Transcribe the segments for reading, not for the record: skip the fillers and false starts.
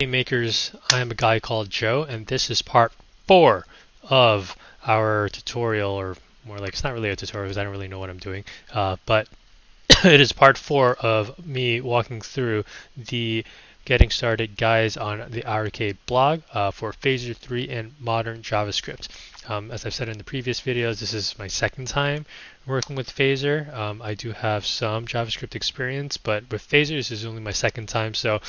game makers. I'm a guy called Joe, and this is part 4 of our tutorial, or more like it's not really a tutorial because I don't really know what I'm doing, but it is part 4 of me walking through the getting started guides on the Ourcade blog for Phaser 3 and modern JavaScript. As I've said in the previous videos, this is my second time working with Phaser. I do have some JavaScript experience, but with Phaser, this is only my second time, so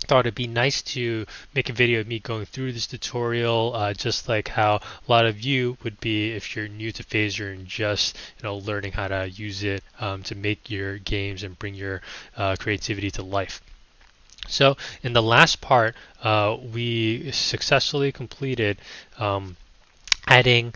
thought it'd be nice to make a video of me going through this tutorial, just like how a lot of you would be if you're new to Phaser and just learning how to use it to make your games and bring your creativity to life. So in the last part, we successfully completed adding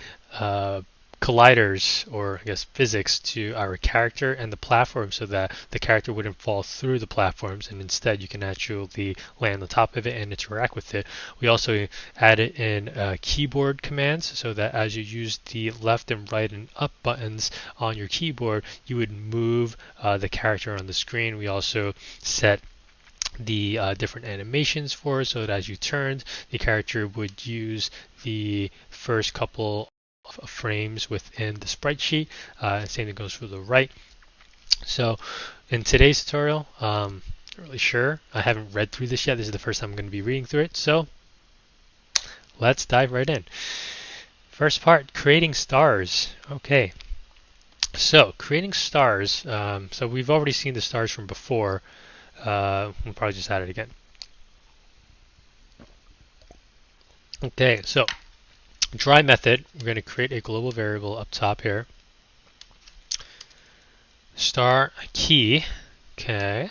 colliders, or I guess physics, to our character and the platform so that the character wouldn't fall through the platforms, and instead you can actually land on top of it and interact with it. We also added in keyboard commands so that as you use the left and right and up buttons on your keyboard, you would move the character on the screen. We also set the different animations for it so that as you turned, the character would use the first couple of frames within the sprite sheet. Same thing goes for the right. So in today's tutorial, not really sure. I haven't read through this yet. This is the first time I'm going to be reading through it. So let's dive right in. First part, creating stars. Okay. So creating stars. So we've already seen the stars from before. We'll probably just add it again. Okay, so try method, we're going to create a global variable up top here. Star key. Okay,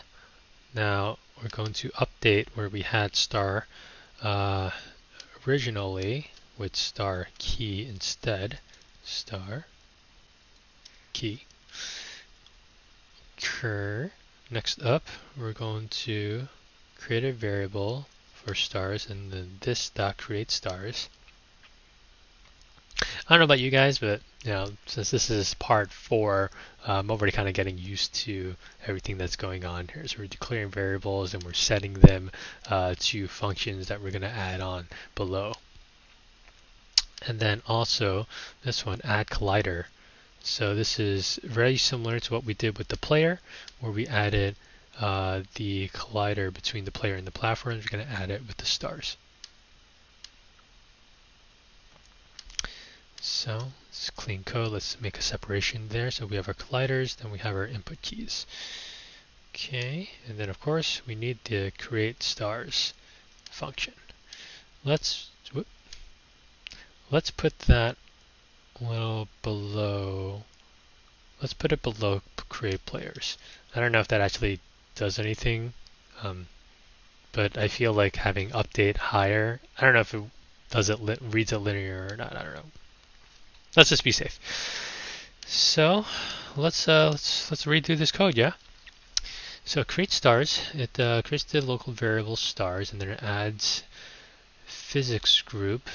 now we're going to update where we had star originally with star key instead. Star key. Next up, we're going to create a variable for stars, and then this dot create stars. I don't know about you guys, but since this is part 4, I'm already kind of getting used to everything that's going on here. So we're declaring variables and we're setting them to functions that we're going to add on below. And then also this one, add collider. So this is very similar to what we did with the player, where we added the collider between the player and the platforms. We're going to add it with the stars. So it's clean code. Let's make a separation there. So we have our colliders, then we have our input keys. Okay, and then of course we need the create stars function. Let's put that a little below. Let's put it below create players. I don't know if that actually does anything, but I feel like having update higher. I don't know if it does it reads it linear or not. I don't know. Let's just be safe. So let's read through this code, yeah. So create stars. It creates the local variable stars, and then it adds physics group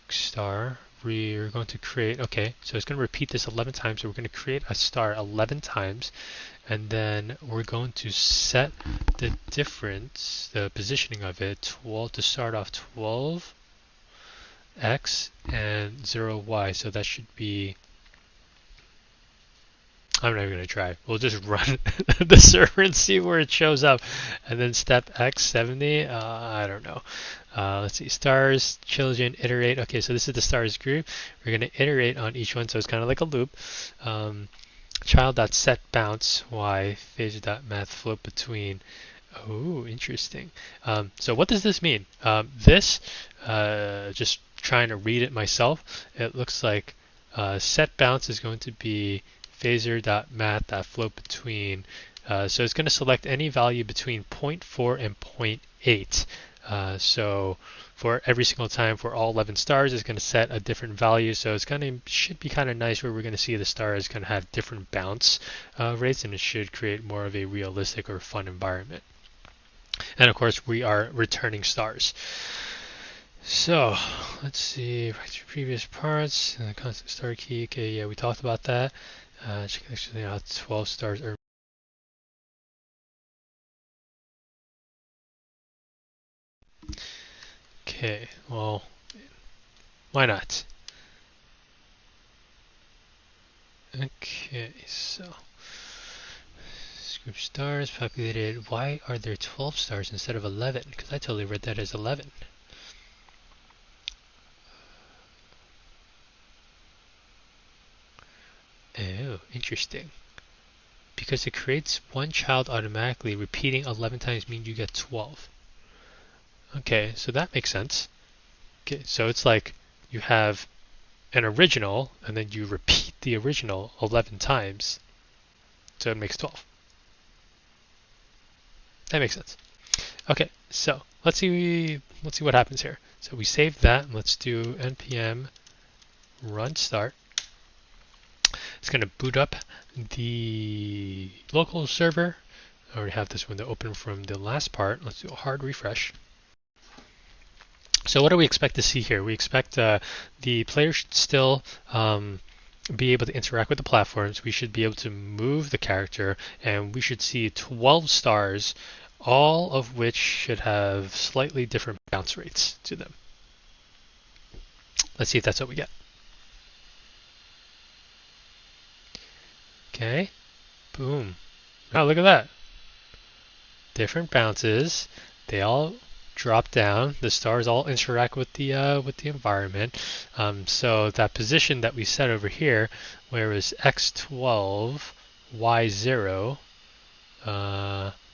star. We're going to create, okay, so it's going to repeat this 11 times. So we're going to create a star 11 times, and then we're going to set the difference, the positioning of it, 12 to start off 12 x and 0 y. So that should be, I'm not even going to try. We'll just run the server and see where it shows up. And then step x 70, I don't know. Let's see, stars, children, iterate. Okay, so this is the stars group. We're going to iterate on each one, so it's kind of like a loop. Child.set bounce, y, phaser.math float between. Oh, interesting. So what does this mean? This, just trying to read it myself, it looks like set bounce is going to be phaser.math.float between. So it's going to select any value between 0.4 and 0.8. So for every single time for all 11 stars, it's going to set a different value. So it's should be kind of nice where we're going to see the stars going to have different bounce rates, and it should create more of a realistic or fun environment. And of course, we are returning stars. So let's see, back to previous parts. The constant star key. Okay, yeah, we talked about that. Actually, 12 stars are Okay, well, why not? Okay, so group stars populated. Why are there 12 stars instead of 11? Because I totally read that as 11. Oh, interesting. Because it creates one child automatically, repeating 11 times means you get 12. Okay, so that makes sense. Okay, so it's like you have an original and then you repeat the original 11 times, so it makes 12. That makes sense. Okay, so let's see what happens here. So we save that and let's do npm run start. It's going to boot up the local server. I already have this window open from the last part. Let's do a hard refresh. So what do we expect to see here? We expect the player should still be able to interact with the platforms. We should be able to move the character, and we should see 12 stars, all of which should have slightly different bounce rates to them. Let's see if that's what we get. Okay, boom. Oh, look at that. Different bounces. They all drop down. The stars all interact with the environment. So that position that we set over here, where it was x12, y0.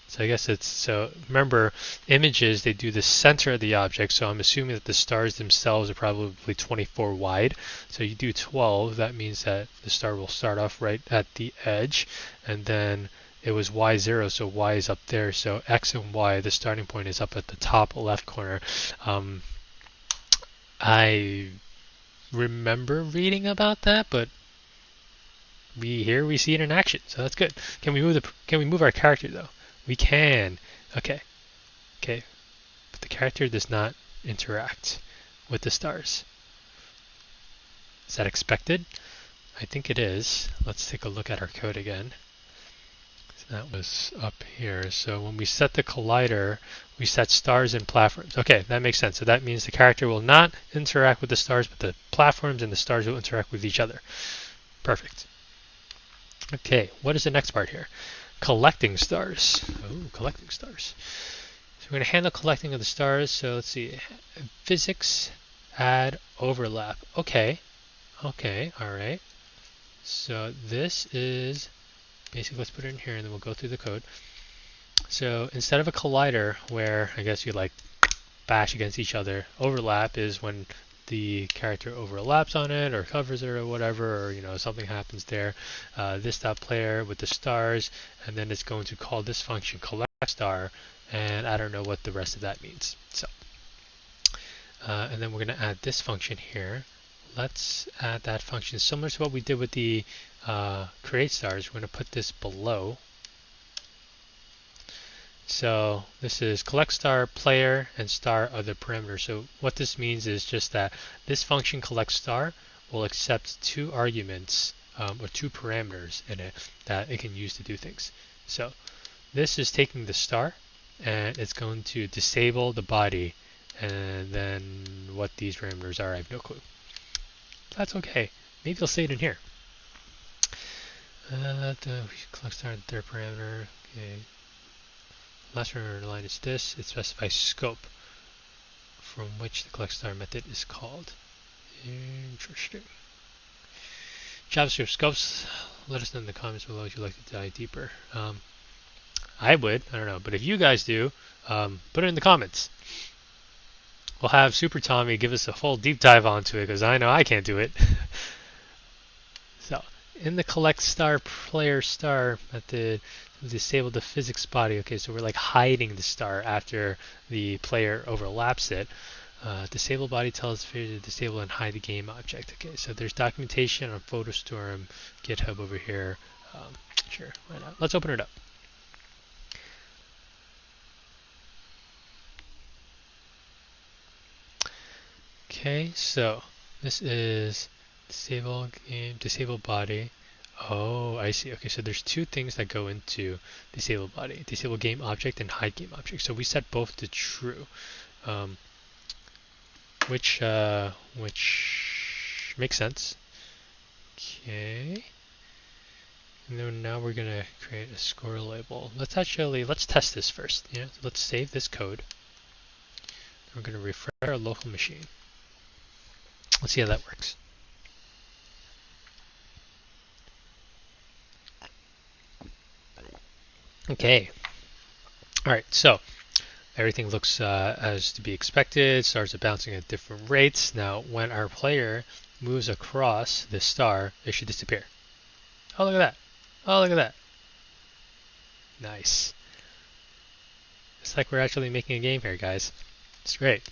So I guess it's, so remember, images, they do the center of the object, so I'm assuming that the stars themselves are probably 24 wide. So you do 12, that means that the star will start off right at the edge, and then it was y0, so y is up there, so x and y, the starting point is up at the top left corner. I remember reading about that, but here we see it in action, so that's good. Can we move our character though? We can. Okay. But the character does not interact with the stars. Is that expected? I think it is. Let's take a look at our code again. So that was up here. So when we set the collider, we set stars and platforms. Okay, that makes sense. So that means the character will not interact with the stars, but the platforms and the stars will interact with each other. Perfect. Okay, what is the next part here? Collecting stars. Oh, collecting stars. So we're going to handle collecting of the stars. So let's see. Physics, add, overlap. Okay, all right. So this is basically, let's put it in here and then we'll go through the code. So instead of a collider where I guess you like bash against each other, overlap is when the character overlaps on it or covers it or whatever, or something happens there. This dot player with the stars, and then it's going to call this function collect star, and I don't know what the rest of that means. So, and then we're going to add this function here. Let's add that function similar to what we did with the create stars. We're going to put this below. So this is collect star, player, and star are the parameters. So what this means is just that this function collect star will accept two arguments or two parameters in it that it can use to do things. So this is taking the star and it's going to disable the body, and then what these parameters are, I have no clue. That's okay. Maybe I'll say it in here. The collect star and third parameter. Okay. Last parameter line is this. It specifies scope from which the collect star method is called. Interesting. JavaScript scopes. Let us know in the comments below if you'd like to dive deeper. I would. I don't know. But if you guys do, put it in the comments. We'll have Super Tommy give us a full deep dive onto it because I know I can't do it. So, in the collect star player star method, disable the physics body. Okay, so we're like hiding the star after the player overlaps it. Disable body tells the player to disable and hide the game object. Okay, so there's documentation on PhotoStorm, GitHub over here. Sure, why not? Let's open it up. Okay, so this is disable game, disable body. Oh, I see. Okay, so there's two things that go into disable body: disable game object and hide game object. So we set both to true. which makes sense. Okay. And then now we're gonna create a score label. Let's test this first. Yeah, so let's save this code. We're gonna refresh our local machine. Let's see how that works. Okay. All right. So everything looks as to be expected. Stars are bouncing at different rates. Now, when our player moves across this star, it should disappear. Oh, look at that. Oh, look at that. Nice. It's like we're actually making a game here, guys. It's great.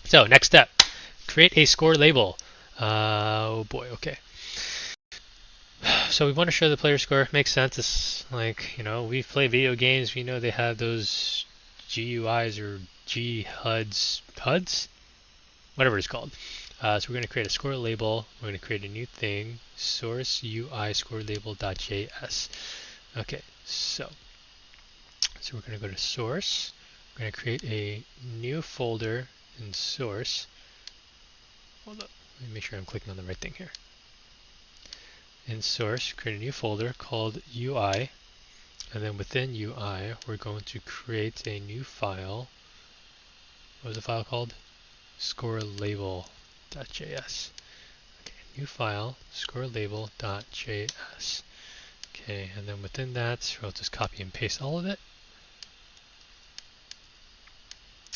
So, next step. Create a score label. Oh boy, okay. So we want to show the player score. Makes sense. It's like, we play video games. We know they have those GUIs or HUDs? Whatever it's called. So we're going to create a score label. We're going to create a new thing, source UI score label.js. Okay, so we're going to go to source. We're going to create a new folder in source. Hold up. Let me make sure I'm clicking on the right thing here. In source, create a new folder called UI, and then within UI, we're going to create a new file. What was the file called? Score label.js. Okay, new file, score label.js. Okay, and then within that, we'll just copy and paste all of it.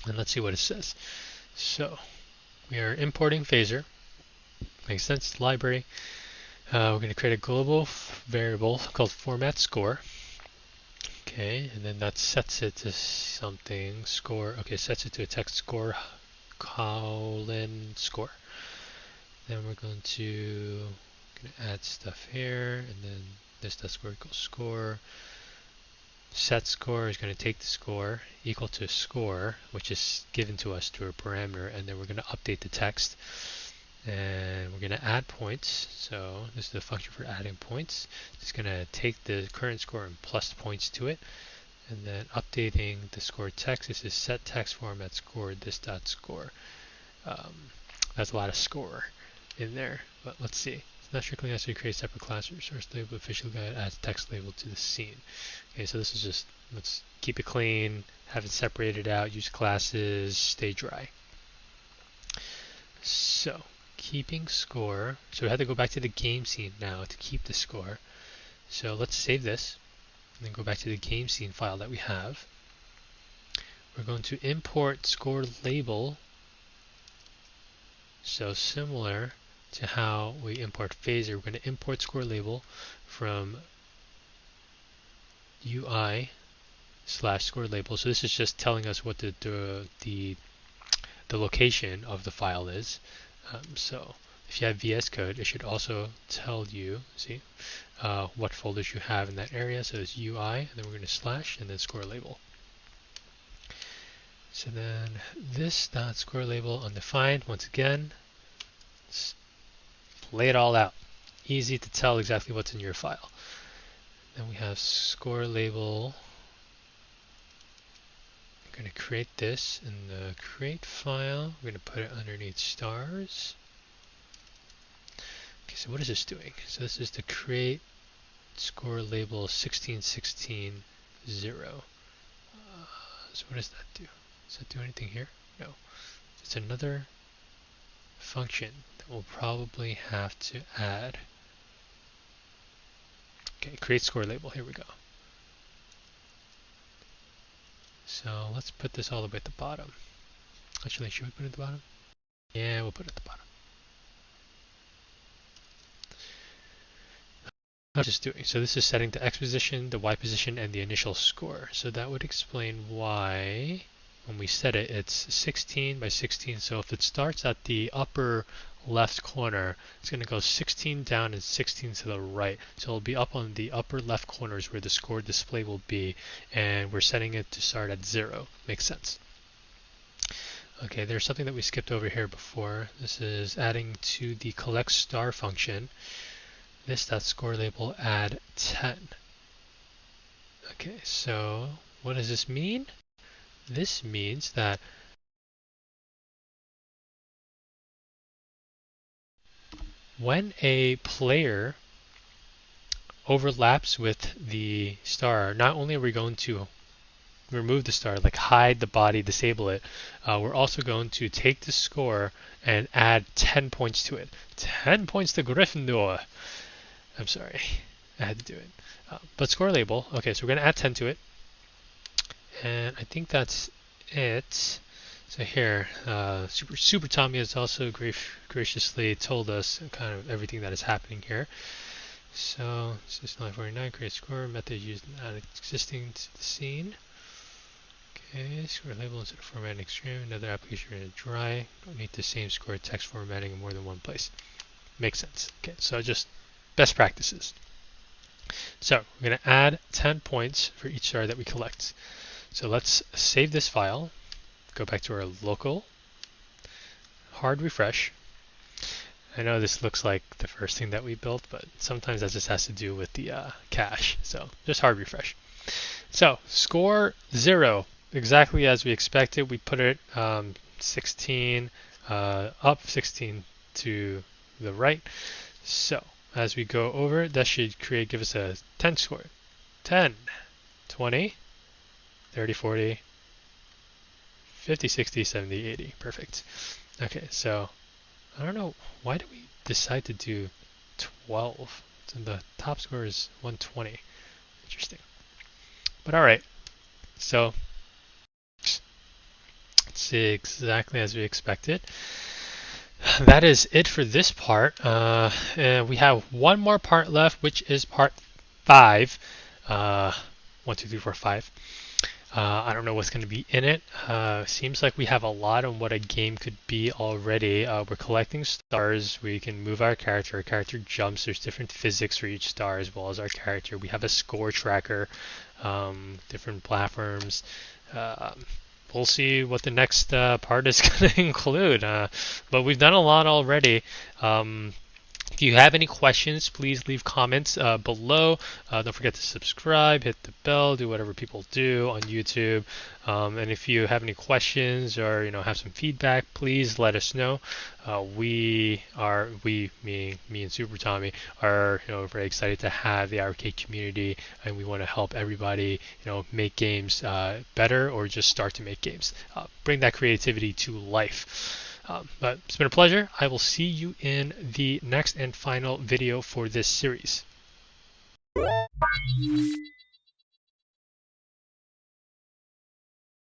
And let's see what it says. So, we are importing Phaser. Makes sense, library. We're going to create a global variable called format score. Okay, and then that sets it to something, score. Okay, sets it to a text score, colon score. Then we're going to add stuff here, and then this does score equals score. Set score is going to take the score equal to score, which is given to us through a parameter, and then we're going to update the text. And we're going to add points. So this is the function for adding points. It's going to take the current score and plus points to it. And then updating the score text. This is set text format score this dot score. That's a lot of score in there, but let's see. It's not strictly necessary to create separate class or source label. Official guide adds text label to the scene. Okay, so this is just, let's keep it clean, have it separated out, use classes, stay dry. So keeping score. So we have to go back to the game scene now to keep the score. So let's save this and then go back to the game scene file that we have. We're going to import score label. So similar to how we import Phaser, we're going to import score label from UI / score label. So this is just telling us what the location of the file is. So if you have VS Code, it should also tell you, see, what folders you have in that area. So it's UI, and then we're going to slash, and then score label. So then this dot score label undefined, once again, lay it all out. Easy to tell exactly what's in your file. Then we have score label. We're going to create this in the create file. We're going to put it underneath stars. Okay, so what is this doing? So this is the create score label 1616 0. So what does that do? Does that do anything here? No. It's another function that we'll probably have to add. Okay, create score label. Here we go. So let's put this all the way at the bottom. Actually, should we put it at the bottom? Yeah, we'll put it at the bottom. What is this doing? So this is setting the X position, the Y position, and the initial score. So that would explain why when we set it, it's 16 by 16. So if it starts at the upper left corner, it's going to go 16 down and 16 to the right. So it'll be up on the upper left corners where the score display will be, and we're setting it to start at 0. Makes sense. Okay, there's something that we skipped over here before. This is adding to the collect star function. This dot score label add 10. Okay, so what does this mean? This means that when a player overlaps with the star, not only are we going to remove the star, like hide the body, disable it, we're also going to take the score and add 10 points to it. 10 points to Gryffindor. I'm sorry, I had to do it. But score label, okay, so we're going to add 10 to it. And I think that's it. So here, Super Tommy has also graciously told us kind of everything that is happening here. So, system 49, create score, method used to add existing to the scene. Okay, score label instead of formatting extreme, another application in dry. Don't need the same score text formatting in more than one place. Makes sense. Okay, so just best practices. So, we're going to add 10 points for each star that we collect. So let's save this file, go back to our local, hard refresh. I know this looks like the first thing that we built, but sometimes that just has to do with the cache. So just hard refresh. So score 0, exactly as we expected. We put it 16 up, 16 to the right. So as we go over, that should give us a 10 score. 10, 20, 30, 40, 50, 60, 70, 80. Perfect. Okay, so I don't know, why did we decide to do 12? So the top score is 120. Interesting. But all right, so it's exactly as we expected. That is it for this part. We have one more part left, which is part 5. 1, 2, 3, 4, 5. I don't know what's going to be in it. Seems like we have a lot on what a game could be already. We're collecting stars. We can move our character. Our character jumps. There's different physics for each star as well as our character. We have a score tracker, different platforms. We'll see what the next part is going to include. But we've done a lot already. If you have any questions, please leave comments below. Don't forget to subscribe, hit the bell, do whatever people do on YouTube. And if you have any questions or have some feedback, please let us know. Me and Super Tommy are very excited to have the Ourcade community, and we want to help everybody make games better or just start to make games. Bring that creativity to life. But it's been a pleasure. I will see you in the next and final video for this series.